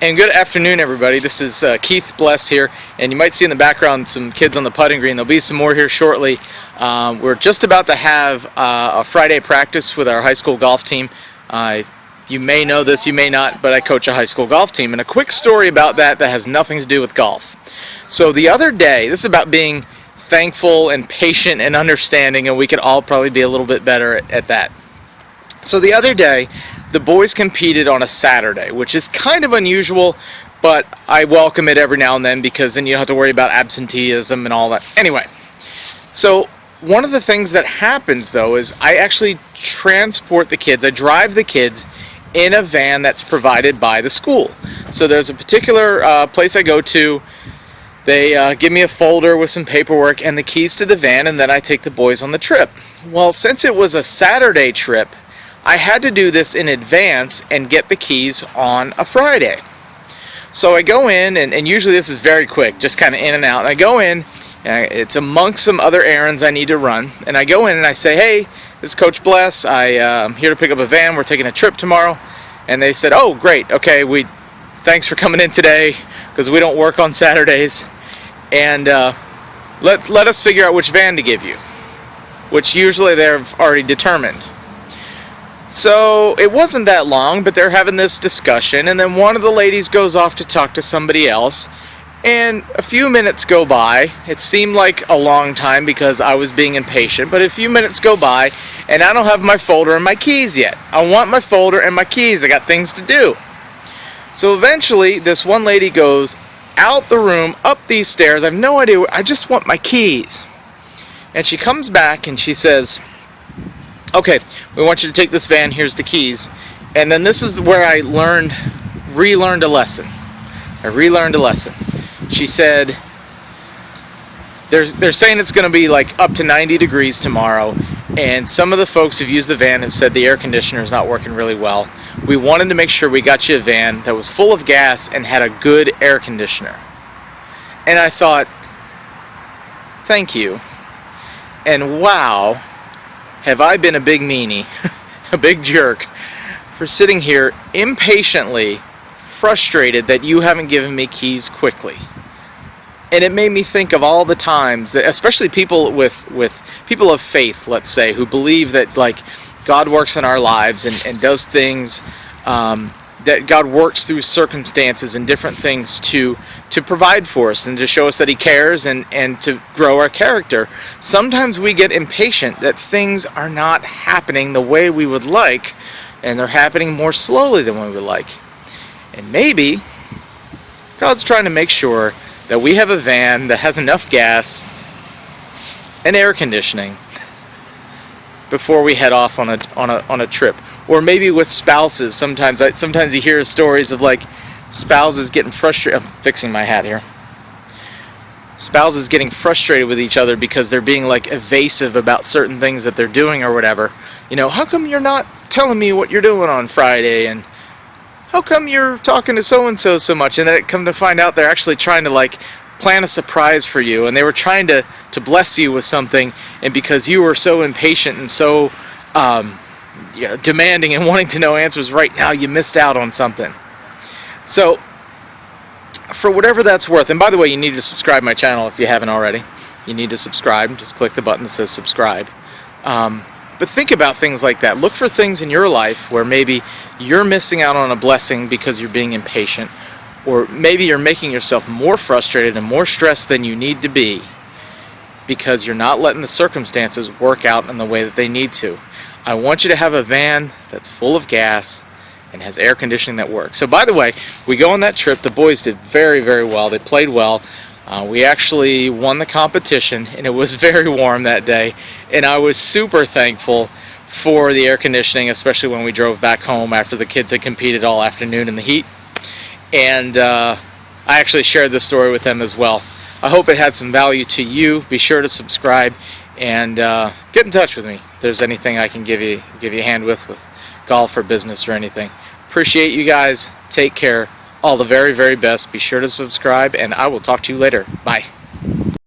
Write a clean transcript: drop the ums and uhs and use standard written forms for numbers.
And good afternoon, everybody. This is Keith Bless here, and you might see in the background some kids on the putting green. There'll be some more here shortly. We're just about to have a Friday practice with our high school golf team. You may know this, you may not, but I coach a high school golf team. And a quick story about that has nothing to do with golf. So the other day, this is about being thankful and patient and understanding, and we could all probably be a little bit better at that. So the other day, the boys competed on a Saturday, which is kind of unusual, but I welcome it every now and then because then you don't have to worry about absenteeism and all that. Anyway, so one of the things that happens though is I actually transport the kids, I drive the kids in a van that's provided by the school. So there's a particular place I go to. They give me a folder with some paperwork and the keys to the van, and then I take the boys on the trip. Well, since it was a Saturday trip, I had to do this in advance and get the keys on a Friday. So I go in, and usually this is very quick, just kind of in and out. And I go in, and it's amongst some other errands I need to run. And I go in and I say, hey, this is Coach Bless. I'm here to pick up a van. We're taking a trip tomorrow. And they said, oh, great. Okay, thanks for coming in today because we don't work on Saturdays. And let us figure out which van to give you, which usually they've already determined. So it wasn't that long, but they're having this discussion, and then one of the ladies goes off to talk to somebody else, and a few minutes go by. It seemed like a long time because I was being impatient, but a few minutes go by, and I don't have my folder and my keys yet. I want my folder and my keys. I got things to do. So eventually, this one lady goes out the room, up these stairs. I have no idea. I just want my keys. And she comes back and she says, okay, we want you to take this van, here's the keys. And then this is where I relearned a lesson. She said, they're saying it's going to be like up to 90 degrees tomorrow, and some of the folks who've used the van have said the air conditioner is not working really well. We wanted to make sure we got you a van that was full of gas and had a good air conditioner. And I thought, thank you. And wow, have I been a big meanie, a big jerk, for sitting here impatiently frustrated that you haven't given me keys quickly. And it made me think of all the times that, especially people with people of faith, let's say, who believe that like God works in our lives and does things, that God works through circumstances and different things to provide for us and to show us that He cares and to grow our character. Sometimes we get impatient that things are not happening the way we would like, and they're happening more slowly than we would like. And maybe God's trying to make sure that we have a van that has enough gas and air conditioning before we head off on a trip. Or maybe with spouses. Sometimes you hear stories of like spouses getting frustrated. I'm fixing my hat here. Spouses getting frustrated with each other because they're being like evasive about certain things that they're doing or whatever. You know, how come you're not telling me what you're doing on Friday? And how come you're talking to so-and-so so much? And then it come to find out they're actually trying to like plan a surprise for you, and they were trying to bless you with something, and because you were so impatient and so demanding and wanting to know answers right now, you missed out on something. So for whatever that's worth, and by the way, you need to subscribe to my channel if you haven't already. You need to subscribe. Just click the button that says subscribe. But think about things like that. Look for things in your life where maybe you're missing out on a blessing because you're being impatient, or maybe you're making yourself more frustrated and more stressed than you need to be because you're not letting the circumstances work out in the way that they need to. I want you to have a van that's full of gas and has air conditioning that works. So by the way, we go on that trip. The boys did very, very well. They played well. We actually won the competition, and it was very warm that day. And I was super thankful for the air conditioning, especially when we drove back home after the kids had competed all afternoon in the heat. And I actually shared this story with them as well. I hope it had some value to you. Be sure to subscribe and get in touch with me if there's anything I can give you a hand with golf or business or anything. Appreciate you guys. Take care. All the very, very best. Be sure to subscribe, and I will talk to you later. Bye.